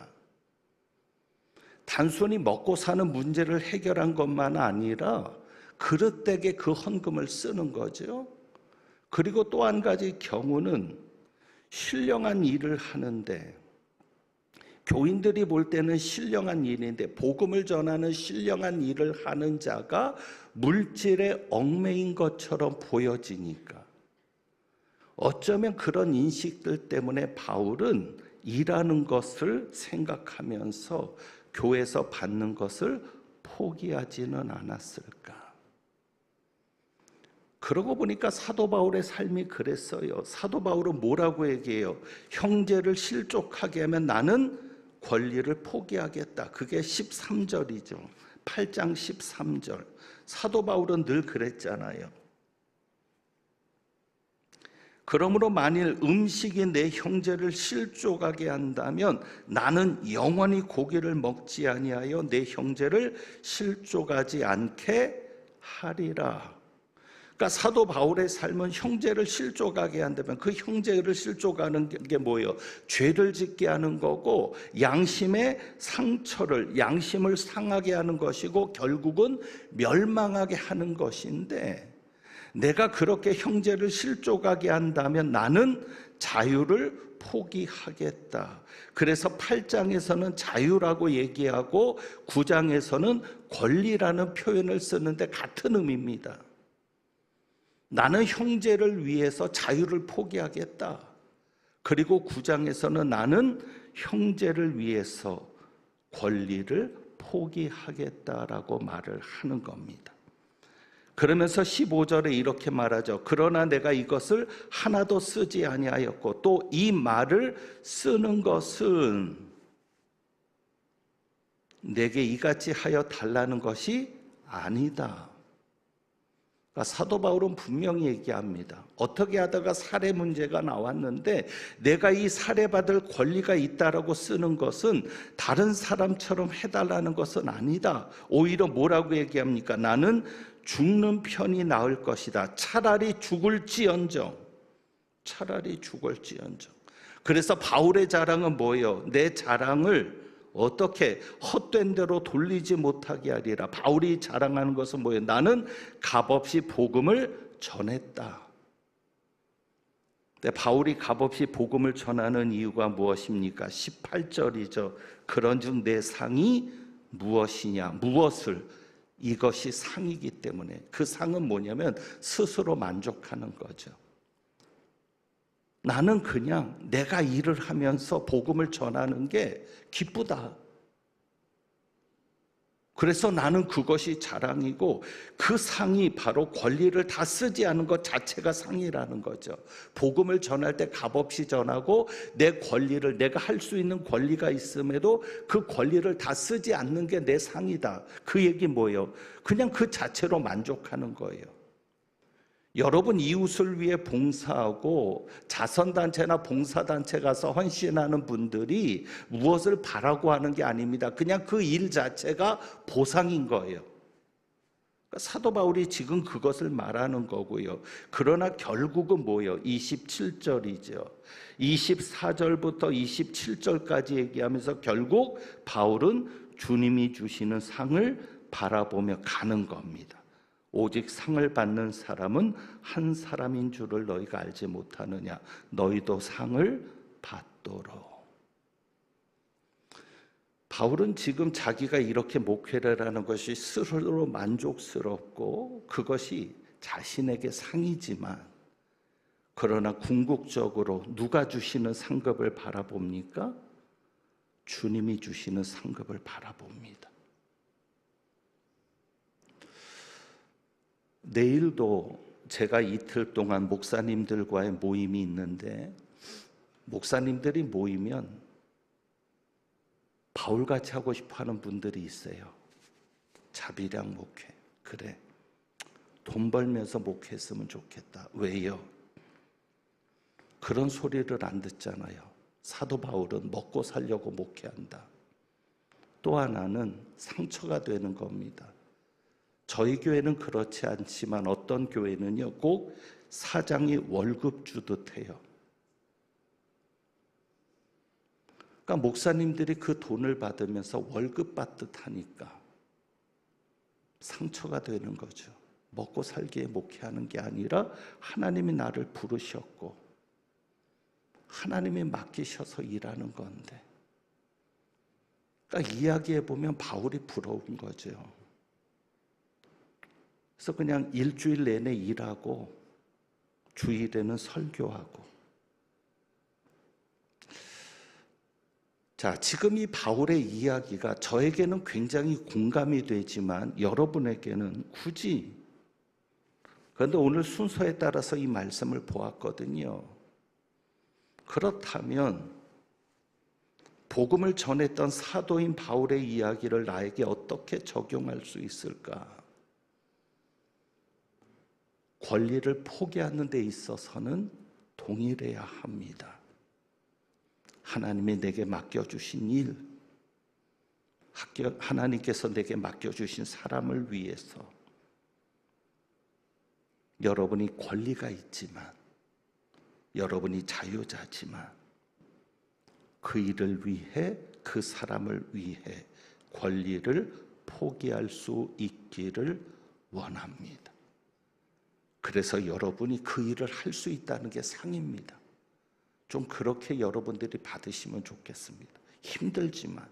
단순히 먹고 사는 문제를 해결한 것만 아니라 그릇되게 그 헌금을 쓰는 거죠. 그리고 또 한 가지 경우는 신령한 일을 하는데, 교인들이 볼 때는 신령한 일인데 복음을 전하는 신령한 일을 하는 자가 물질에 얽매인 것처럼 보여지니까, 어쩌면 그런 인식들 때문에 바울은 일하는 것을 생각하면서 교회에서 받는 것을 포기하지는 않았을까. 그러고 보니까 사도 바울의 삶이 그랬어요. 사도 바울은 뭐라고 얘기해요? 형제를 실족하게 하면 나는 권리를 포기하겠다. 그게 13절이죠. 8장 13절. 사도 바울은 늘 그랬잖아요. 그러므로 만일 음식이 내 형제를 실족하게 한다면 나는 영원히 고기를 먹지 아니하여 내 형제를 실족하지 않게 하리라. 그러니까 사도 바울의 삶은 형제를 실족하게 한다면 그 형제를 실족하는 게 뭐예요? 죄를 짓게 하는 거고, 양심의 상처를, 양심을 상하게 하는 것이고, 결국은 멸망하게 하는 것인데, 내가 그렇게 형제를 실족하게 한다면 나는 자유를 포기하겠다. 그래서 8장에서는 자유라고 얘기하고 9장에서는 권리라는 표현을 쓰는데 같은 의미입니다. 나는 형제를 위해서 자유를 포기하겠다. 그리고 9장에서는 나는 형제를 위해서 권리를 포기하겠다라고 말을 하는 겁니다. 그러면서 15절에 이렇게 말하죠. 그러나 내가 이것을 하나도 쓰지 아니하였고 또 이 말을 쓰는 것은 내게 이같이 하여 달라는 것이 아니다. 그러니까 사도 바울은 분명히 얘기합니다. 어떻게 하다가 살해 문제가 나왔는데 내가 이 살해받을 권리가 있다라고 쓰는 것은 다른 사람처럼 해달라는 것은 아니다. 오히려 뭐라고 얘기합니까? 나는 죽는 편이 나을 것이다. 차라리 죽을지언정. 차라리 죽을지언정. 그래서 바울의 자랑은 뭐예요? 내 자랑을 어떻게 헛된 대로 돌리지 못하게 하리라. 바울이 자랑하는 것은 뭐예요? 나는 값없이 복음을 전했다. 근데 바울이 값없이 복음을 전하는 이유가 무엇입니까? 18절이죠. 그런즉 내 상이 무엇이냐? 무엇을? 이것이 상이기 때문에. 그 상은 뭐냐면 스스로 만족하는 거죠. 나는 그냥 내가 일을 하면서 복음을 전하는 게 기쁘다. 그래서 나는 그것이 자랑이고 그 상이 바로 권리를 다 쓰지 않은 것 자체가 상이라는 거죠. 복음을 전할 때 값없이 전하고 내 권리를, 내가 할 수 있는 권리가 있음에도 그 권리를 다 쓰지 않는 게 내 상이다. 그 얘기 뭐예요? 그냥 그 자체로 만족하는 거예요. 여러분 이웃을 위해 봉사하고 자선단체나 봉사단체 가서 헌신하는 분들이 무엇을 바라고 하는 게 아닙니다. 그냥 그 일 자체가 보상인 거예요. 그러니까 사도 바울이 지금 그것을 말하는 거고요. 그러나 결국은 뭐예요? 27절이죠. 24절부터 27절까지 얘기하면서 결국 바울은 주님이 주시는 상을 바라보며 가는 겁니다. 오직 상을 받는 사람은 한 사람인 줄을 너희가 알지 못하느냐. 너희도 상을 받도록. 바울은 지금 자기가 이렇게 목회를 하는 것이 스스로 만족스럽고 그것이 자신에게 상이지만, 그러나 궁극적으로 누가 주시는 상급을 바라봅니까? 주님이 주시는 상급을 바라봅니다. 내일도 제가 이틀 동안 목사님들과의 모임이 있는데, 목사님들이 모이면 바울같이 하고 싶어하는 분들이 있어요. 자비량 목회. 그래, 돈 벌면서 목회했으면 좋겠다. 왜요? 그런 소리를 안 듣잖아요. 사도 바울은 먹고 살려고 목회한다. 또 하나는 상처가 되는 겁니다. 저희 교회는 그렇지 않지만 어떤 교회는요, 꼭 사장이 월급 주듯 해요. 그러니까 목사님들이 그 돈을 받으면서 월급 받듯 하니까 상처가 되는 거죠. 먹고 살기에 목회하는 게 아니라 하나님이 나를 부르셨고 하나님이 맡기셔서 일하는 건데. 그러니까 이야기해 보면 바울이 부러운 거죠. 그래서 그냥 일주일 내내 일하고 주일에는 설교하고. 자, 지금 이 바울의 이야기가 저에게는 굉장히 공감이 되지만 여러분에게는 굳이, 그런데 오늘 순서에 따라서 이 말씀을 보았거든요. 그렇다면 복음을 전했던 사도인 바울의 이야기를 나에게 어떻게 적용할 수 있을까? 권리를 포기하는 데 있어서는 동일해야 합니다. 하나님이 내게 맡겨주신 일, 하나님께서 내게 맡겨주신 사람을 위해서 여러분이 권리가 있지만, 여러분이 자유자지만 그 일을 위해, 그 사람을 위해 권리를 포기할 수 있기를 원합니다. 그래서 여러분이 그 일을 할 수 있다는 게 상입니다. 좀 그렇게 여러분들이 받으시면 좋겠습니다. 힘들지만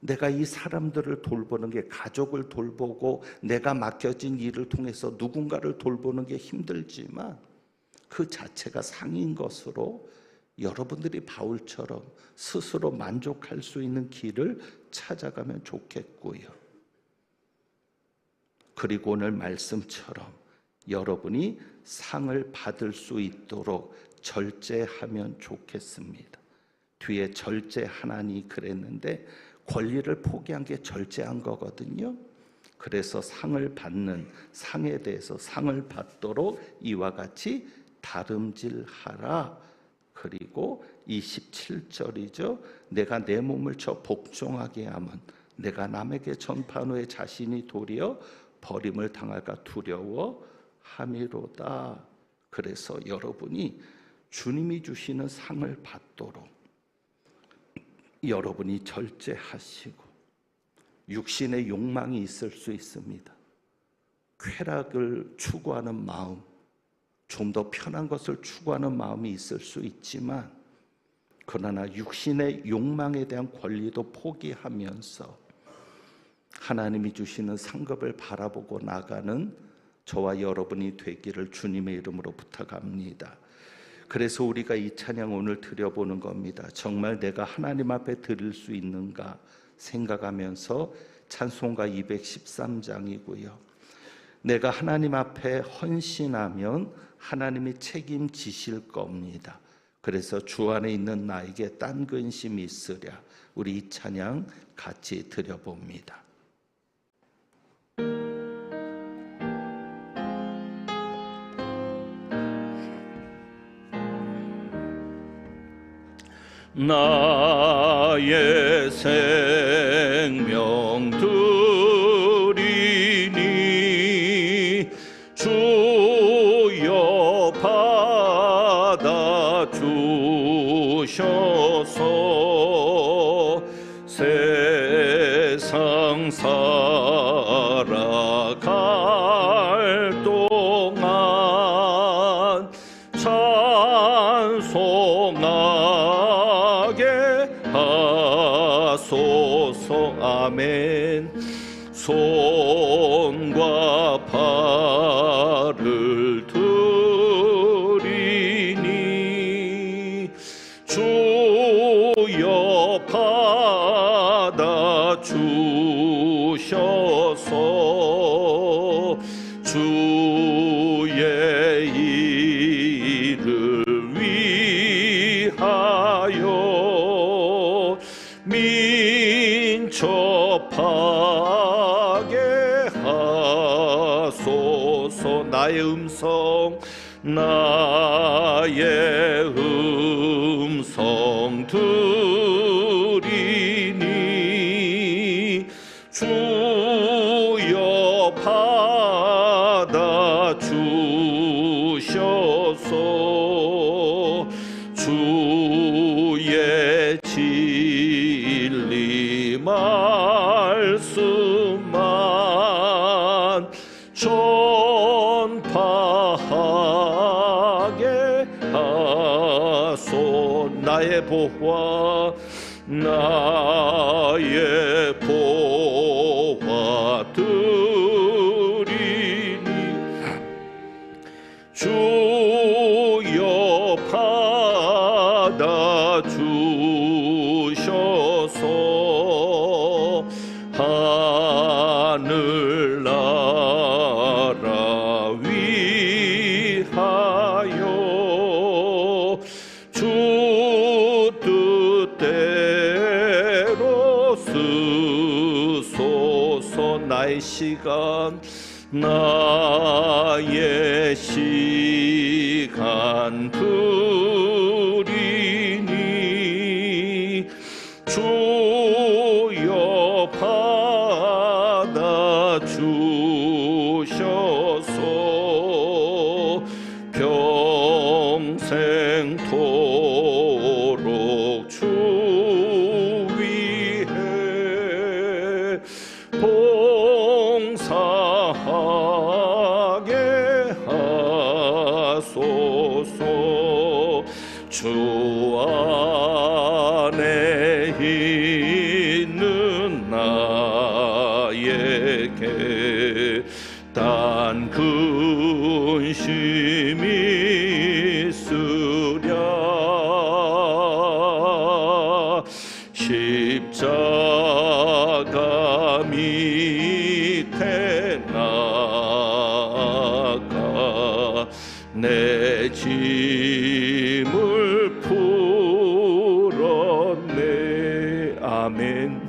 내가 이 사람들을 돌보는 게, 가족을 돌보고 내가 맡겨진 일을 통해서 누군가를 돌보는 게 힘들지만 그 자체가 상인 것으로 여러분들이 바울처럼 스스로 만족할 수 있는 길을 찾아가면 좋겠고요. 그리고 오늘 말씀처럼 여러분이 상을 받을 수 있도록 절제하면 좋겠습니다. 뒤에 절제하나니 그랬는데 권리를 포기한 게 절제한 거거든요. 그래서 상을 받는, 상에 대해서 상을 받도록 이와 같이 다름질하라. 그리고 27절이죠. 내가 내 몸을 쳐 복종하게 하면 내가 남에게 전파한 후에 자신이 도리어 버림을 당할까 두려워함이로다. 그래서 여러분이 주님이 주시는 상을 받도록 여러분이 절제하시고, 육신의 욕망이 있을 수 있습니다. 쾌락을 추구하는 마음, 좀 더 편한 것을 추구하는 마음이 있을 수 있지만, 그러나 육신의 욕망에 대한 권리도 포기하면서 하나님이 주시는 상급을 바라보고 나가는 저와 여러분이 되기를 주님의 이름으로 부탁합니다. 그래서 우리가 이 찬양 오늘 드려보는 겁니다. 정말 내가 하나님 앞에 드릴 수 있는가 생각하면서, 찬송가 213장이고요. 내가 하나님 앞에 헌신하면 하나님이 책임지실 겁니다. 그래서 주 안에 있는 나에게 딴 근심이 있으랴. 우리 이 찬양 같이 드려봅니다. 나의 생명 드리니 주여 받아 주셔서 세상 살아갈 동안 찬송하게 하소서. 아멘. 손과 발을 드리니 주여 받아 주셔서 주의 일을 위하여 민첩하게 하소서. 나의 음성, 나의 음성 드리니 주여 받아 진리 말씀만 전파하게 하소. 나의 보화 나의 보화 드리니 주여 받아 주셔서 하늘나라 위하여 주 뜻대로 쓰소서. 나의 시간 나의 시간 드리니 주여 받아 주셔서 평생 토록 주 위해 봉사하게 하소서. 주 안에 있는 나에게 단 근심이 있으랴. 십자가 밑에 나가 내 짐을 풀었네. 아멘.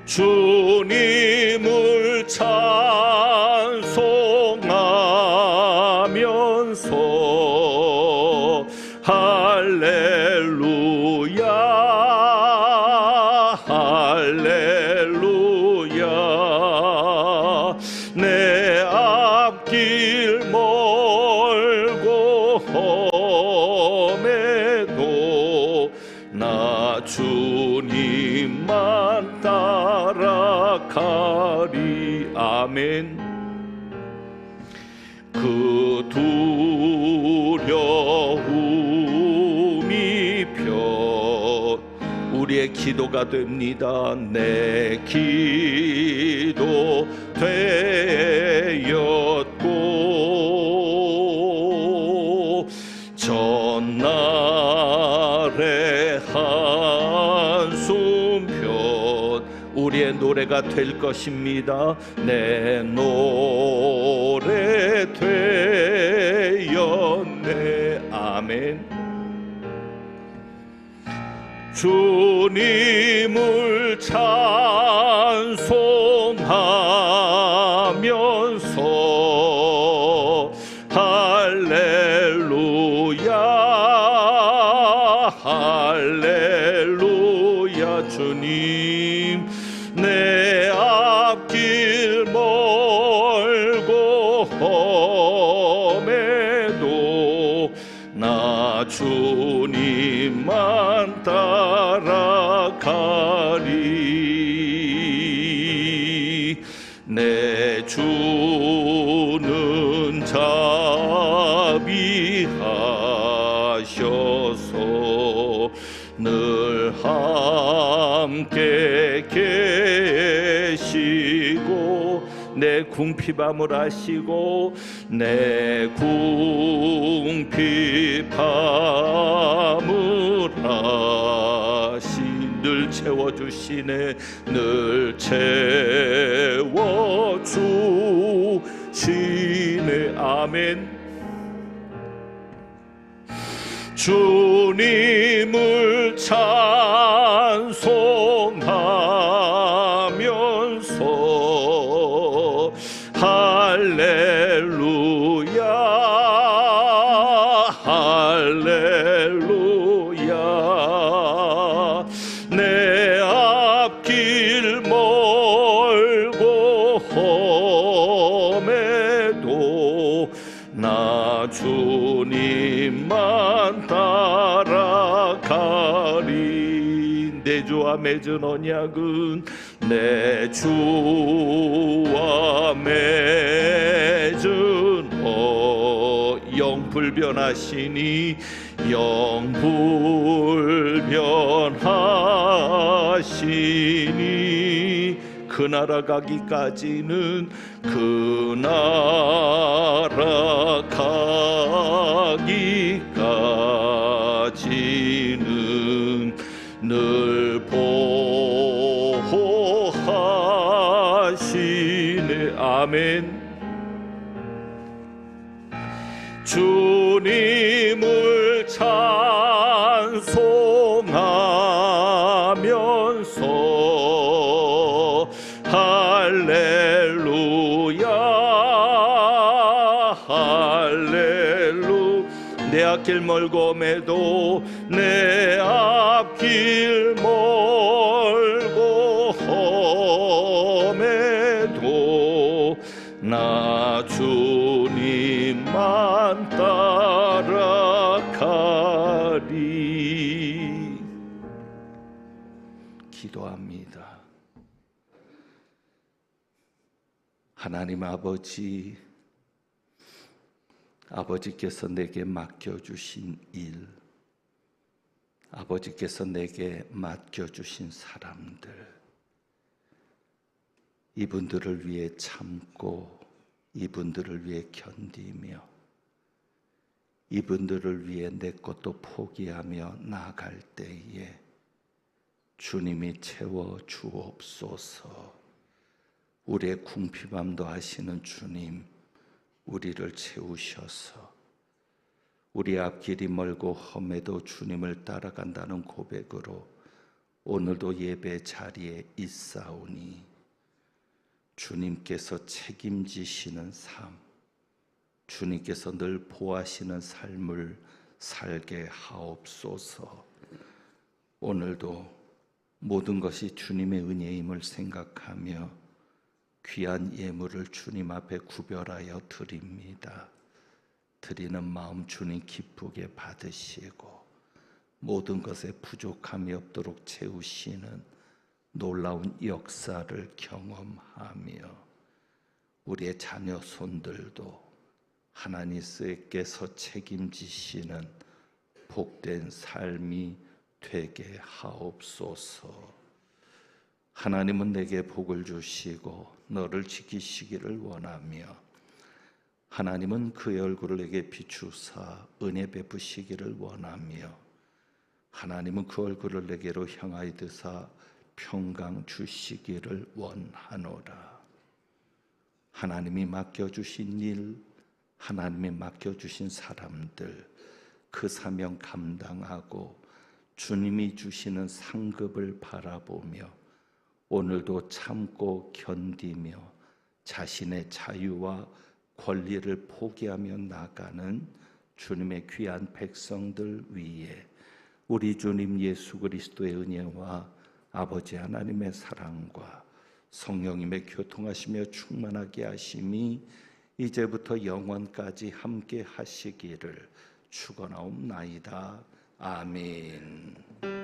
주님을 찬송하면서 할렐루야 할렐루야. 내 앞길 멀고 험해도 나 주님만 따라가리. 아멘. 그 두려움이 펴 우리의 기도가 됩니다. 내 기도 되었고 전날의 한숨편 우리의 노래가 될 것입니다. 내 노래 되었네. 아멘. 주님을 찬송하면서 할렐루야 할렐루야. 주님 내 앞길 멀고 험해도 나 주님만 따라가리. 내 주는 자비하셔서 늘 함께 계시고 내 궁핍함을 아시고 내 궁핍함을 아시 늘 채워주시네. 늘 채워주시네. 아멘. 주님을 찬송하면서 할렐루야 할렐루야. 내 앞길 멀고 험해도 나 주님만 따라가리. 내 주와 맺은 언약은 내 주와 맺은 영불변하시니 영불변하시니 그 나라 가기까지는 그 나라 가기까지는 늘 보호하시네. 아멘. 주님을 찬송하면서 할렐루야 할렐루. 내 앞길 멀고 매도 내 앞길 멀고 험해도 나 주님만 따라가리. 기도합니다. 하나님 아버지께서 내게 맡겨주신 일, 아버지께서 내게 맡겨주신 사람들, 이분들을 위해 참고 이분들을 위해 견디며 이분들을 위해 내 것도 포기하며 나아갈 때에 주님이 채워 주옵소서. 우리의 궁핍함도 아시는 주님, 우리를 채우셔서 우리 앞길이 멀고 험해도 주님을 따라간다는 고백으로 오늘도 예배 자리에 있사오니 주님께서 책임지시는 삶, 주님께서 늘 보호하시는 삶을 살게 하옵소서. 오늘도 모든 것이 주님의 은혜임을 생각하며 귀한 예물을 주님 앞에 구별하여 드립니다. 드리는 마음 주님 기쁘게 받으시고 모든 것에 부족함이 없도록 채우시는 놀라운 역사를 경험하며 우리의 자녀 손들도 하나님께서 책임지시는 복된 삶이 되게 하옵소서. 하나님은 내게 복을 주시고 너를 지키시기를 원하며 하나님은 그의 얼굴을 내게 비추사 은혜 베푸시기를 원하며 하나님은 그 얼굴을 내게로 향하여 드사 평강 주시기를 원하노라. 하나님이 맡겨주신 일, 하나님이 맡겨주신 사람들, 그 사명 감당하고 주님이 주시는 상급을 바라보며 오늘도 참고 견디며 자신의 자유와 권리를 포기하며 나가는 주님의 귀한 백성들 위에 우리 주님 예수 그리스도의 은혜와 아버지 하나님의 사랑과 성령님의 교통하시며 충만하게 하심이 이제부터 영원까지 함께 하시기를 축원하옵나이다. 아멘.